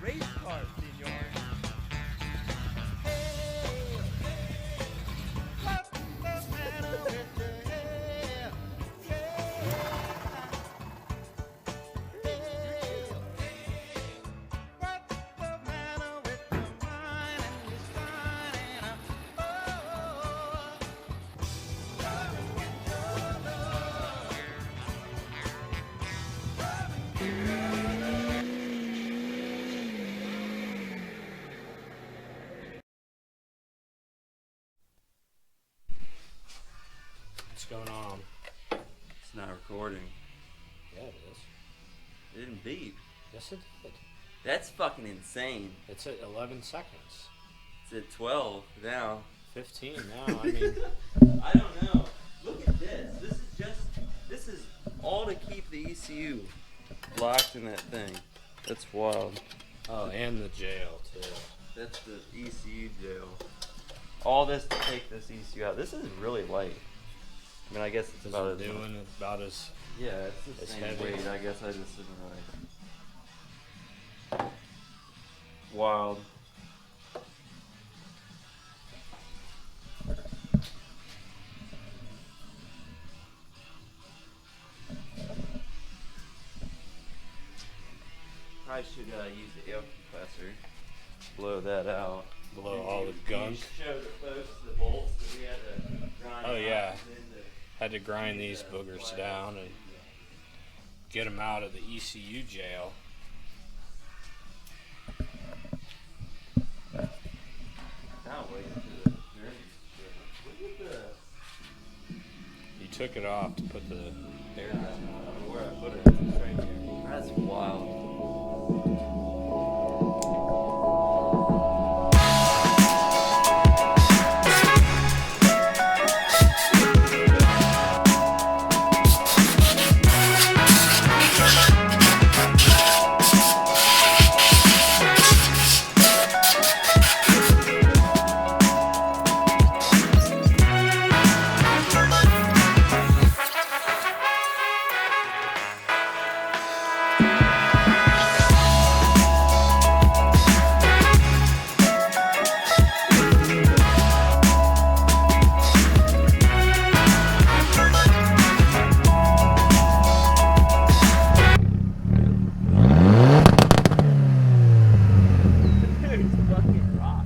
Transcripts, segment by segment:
race car, senor. What's the matter with your hair? What's the matter with your mind and your spine? Come and get your love. What's going on? It's not recording. Yeah, it is. It didn't beep. Yes, it did. That's fucking insane. It's at 11 seconds. It's at 12 now. 15 now. I mean, I don't know. Look at this. This is all to keep the ECU locked in that thing. That's wild. oh, and the jail too. That's the ECU jail. All this to take this ECU out. This is really light. I mean, I guess it's about as doing about as yeah, it's the It's same heavy. weight. I guess I just didn't really. Wild. Probably should use the air compressor. Blow that out. below all the gunk. Show the folks the bolts that we had to grind. Oh, yeah. out and then Had to grind these boogers down and get them out of the ECU jail. Now wait to the journey. Look at the. You took it off to put the air I don't gun know where I put it. It's right here. That's wild. Dude, it's fucking rock.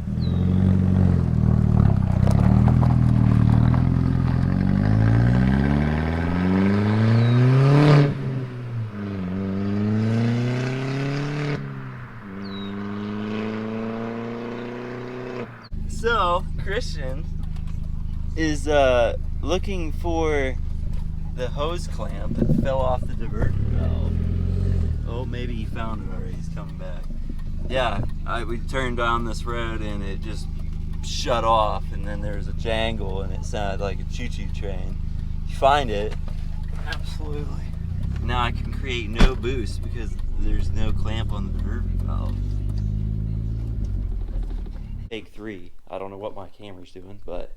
So, Christian is looking for the hose clamp that fell off the diverter valve. Oh, maybe he found it already. He's coming back. Yeah, we turned down this road and it just shut off, and then there was a jangle and it sounded like a choo-choo train. You find it, absolutely. Now I can create no boost because there's no clamp on the diverter valve. Take 3. I don't know what my camera's doing, but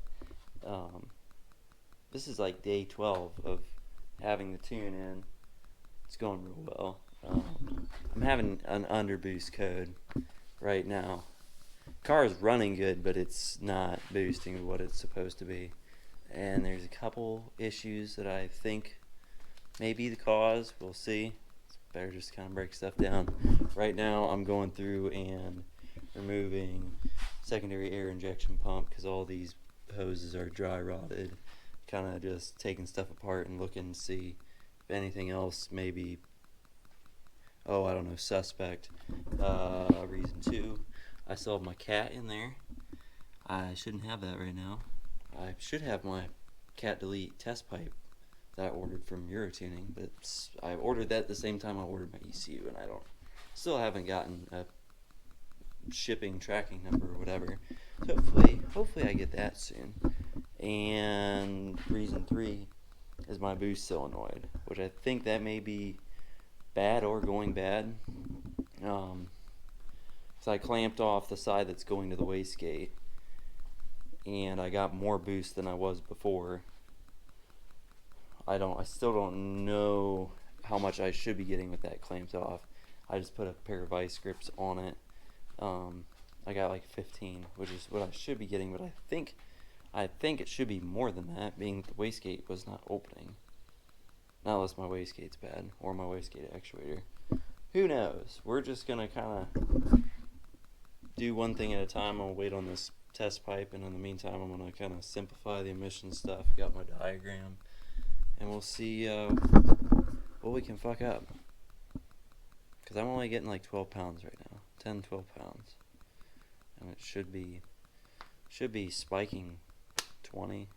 this is like day 12 of having the tune in. It's going real well. I'm having an underboost code right now. Car is running good, but it's not boosting what it's supposed to be. And there's a couple issues that I think may be the cause. We'll see. It's better just kind of break stuff down. Right now, I'm going through and removing secondary air injection pump because all these hoses are dry rotted. Kind of just taking stuff apart and looking to see if anything else maybe, oh, I don't know, suspect. Reason 2, I still have my cat in there. I shouldn't have that right now. I should have my cat delete test pipe that I ordered from Eurotuning, but I ordered that at the same time I ordered my ECU, and still haven't gotten a shipping tracking number or whatever. So hopefully I get that soon. And reason 3 is my boost solenoid, which I think that may be bad or going bad. So I clamped off the side that's going to the wastegate, and I got more boost than I was before. I still don't know how much I should be getting with that clamped off. I just put a pair of vice grips on it I got like 15, which is what I should be getting, but I think it should be more than that, being that the wastegate was not opening. Not unless my wastegate's bad, or my wastegate actuator. Who knows? We're just gonna kind of do one thing at a time. I'll wait on this test pipe, and in the meantime, I'm gonna kind of simplify the emission stuff. Got my diagram, and we'll see what we can fuck up. Because I'm only getting like 12 pounds right now, 10, 12 pounds, and it should be spiking 20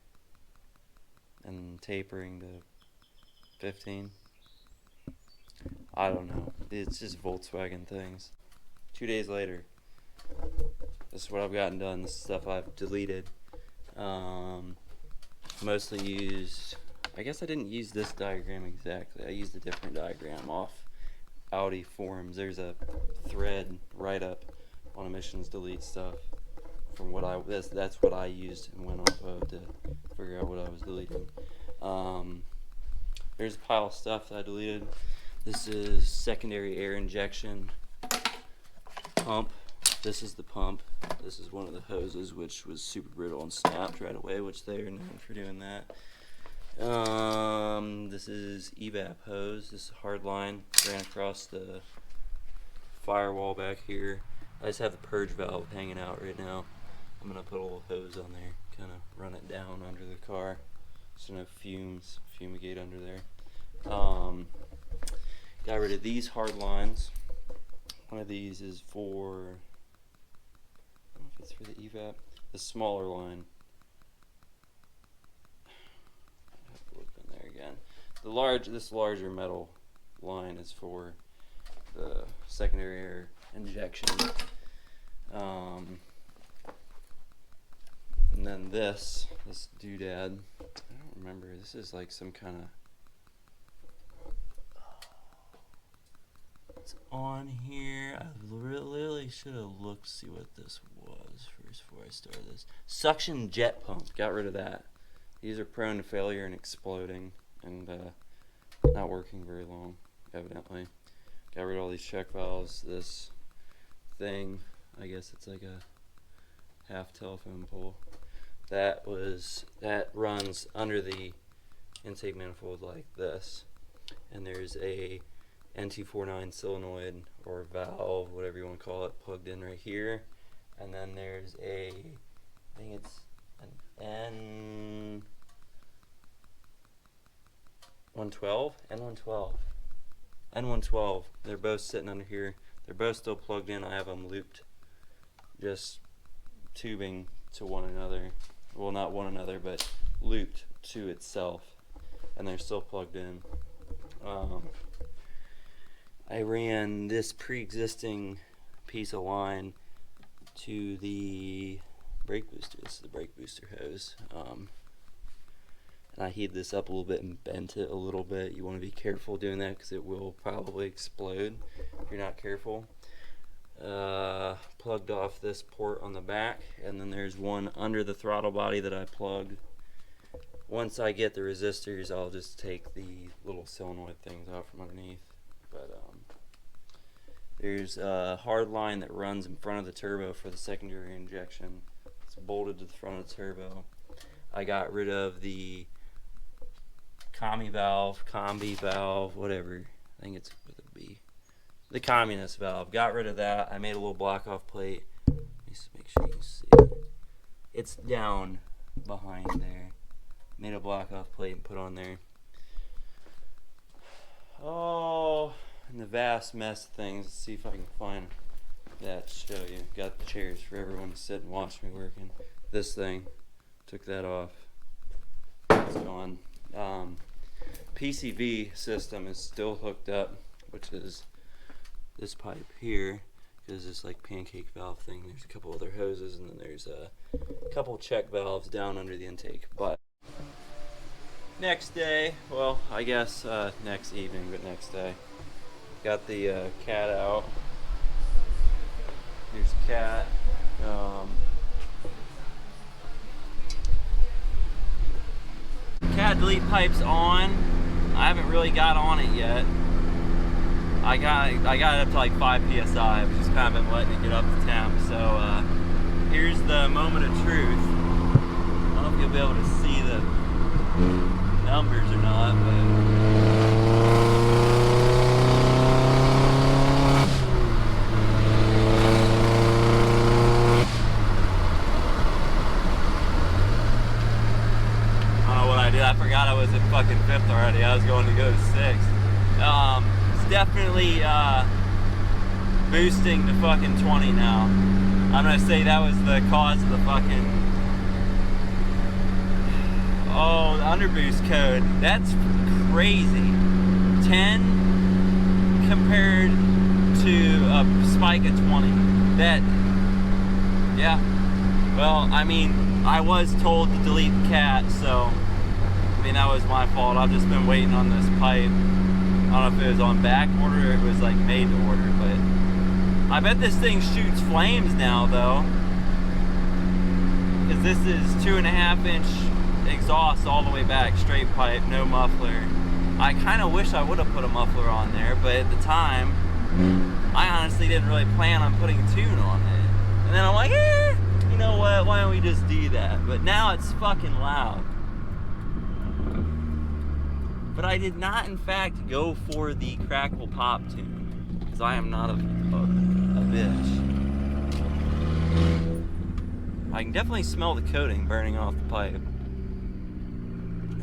and tapering to 15. I don't know. It's just Volkswagen things. 2 days later, this is what I've gotten done. This is stuff I've deleted. Mostly used, I guess I didn't use this diagram exactly. I used a different diagram off Audi forums. There's a thread write up on emissions delete stuff from what that's what I used and went off of to figure out what I was deleting. There's a pile of stuff that I deleted. This is secondary air injection pump. This is the pump. This is one of the hoses, which was super brittle and snapped right away, which they are known for doing that. This is evap hose. This is hard line. Ran across the firewall back here. I just have the purge valve hanging out right now. I'm gonna put a little hose on there, kind of run it down under the car, so no fumes, fumigate under there. Got rid of these hard lines. One of these is for, I don't know if it's for the evap, the smaller line. I have to look in there again. This larger metal line is for the secondary air injection. And then this doodad, I don't remember, this is like some kind of, it's on here. I literally should have looked to see what this was first before I started this. Suction jet pump, got rid of that. These are prone to failure and exploding and not working very long, evidently. Got rid of all these check valves. This thing, I guess it's like a half telephone pole. That runs under the intake manifold like this, and there's a NT49 solenoid or valve, whatever you want to call it, plugged in right here, and then there's I think it's an N112. They're both sitting under here. They're both still plugged in. I have them looped, just tubing to one another. Well, not one another, but looped to itself, and they're still plugged in. I ran this pre-existing piece of line to the brake booster. This is the brake booster hose. And I heated this up a little bit and bent it a little bit. You want to be careful doing that because it will probably explode if you're not careful. Plugged off this port on the back, and then there's one under the throttle body that I plugged. Once I get the resistors, I'll just take the little solenoid things out from underneath. But there's a hard line that runs in front of the turbo for the secondary injection. It's bolted to the front of the turbo. I got rid of the combi valve, whatever. I think it's with a B. The communist valve. Got rid of that. I made a little block off plate. Let me make sure you see it. It's down behind there. Made a block off plate and put on there. Oh, and the vast mess of things. Let's see if I can find that to show you. Got the chairs for everyone to sit and watch me working. This thing. Took that off. It's gone. PCV system is still hooked up, which is this pipe here, because this like pancake valve thing. There's a couple other hoses, and then there's a couple check valves down under the intake. But next day, well, I guess next evening, but next day, got the cat out. Here's cat. Cat delete pipe's on. I haven't really got on it yet. I got it up to like 5 psi. I've just kind of been letting it get up to temp. So here's the moment of truth. I don't know if you'll be able to see the numbers or not, but I forgot I was at fucking 5th already. I was going to go to 6th. It's definitely boosting to fucking 20 now. I'm gonna say that was the cause of the fucking the underboost code. That's crazy. 10 compared to a spike of 20. That, yeah. Well, I mean, I was told to delete the cat, so I mean, that was my fault. I've just been waiting on this pipe. I don't know if it was on back order or it was like made to order, but I bet this thing shoots flames now though. Because this is 2.5-inch exhaust all the way back, straight pipe, no muffler. I kind of wish I would have put a muffler on there, but at the time, I honestly didn't really plan on putting a tune on it. And then I'm like, you know what, why don't we just do that? But now it's fucking loud. But I did not, in fact, go for the crackle pop tune, because I am not a bitch. I can definitely smell the coating burning off the pipe.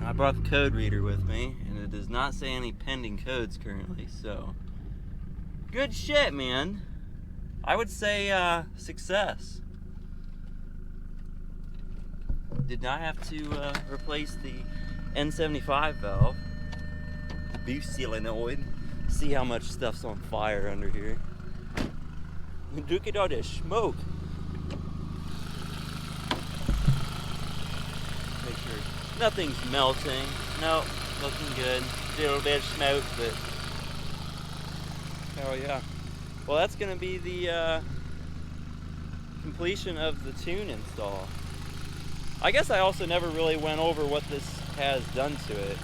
I brought the code reader with me, and it does not say any pending codes currently, so good shit, man. I would say success. Did not have to replace the N75 valve. Boost solenoid. See how much stuff's on fire under here. Look at all this smoke. Make sure nothing's melting. Nope, looking good. A little bit of smoke, but hell yeah. Well, that's gonna be the completion of the tune install. I guess I also never really went over what this has done to it.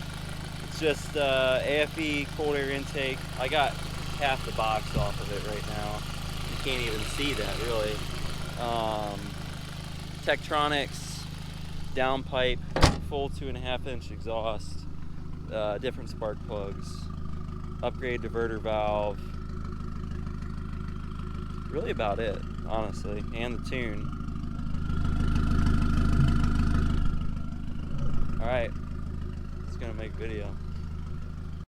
It's just AFE cold air intake. I got half the box off of it right now. You can't even see that really. Tektronix downpipe, full 2.5-inch exhaust, different spark plugs, upgrade diverter valve. Really about it, honestly, and the tune. All right, it's gonna make video.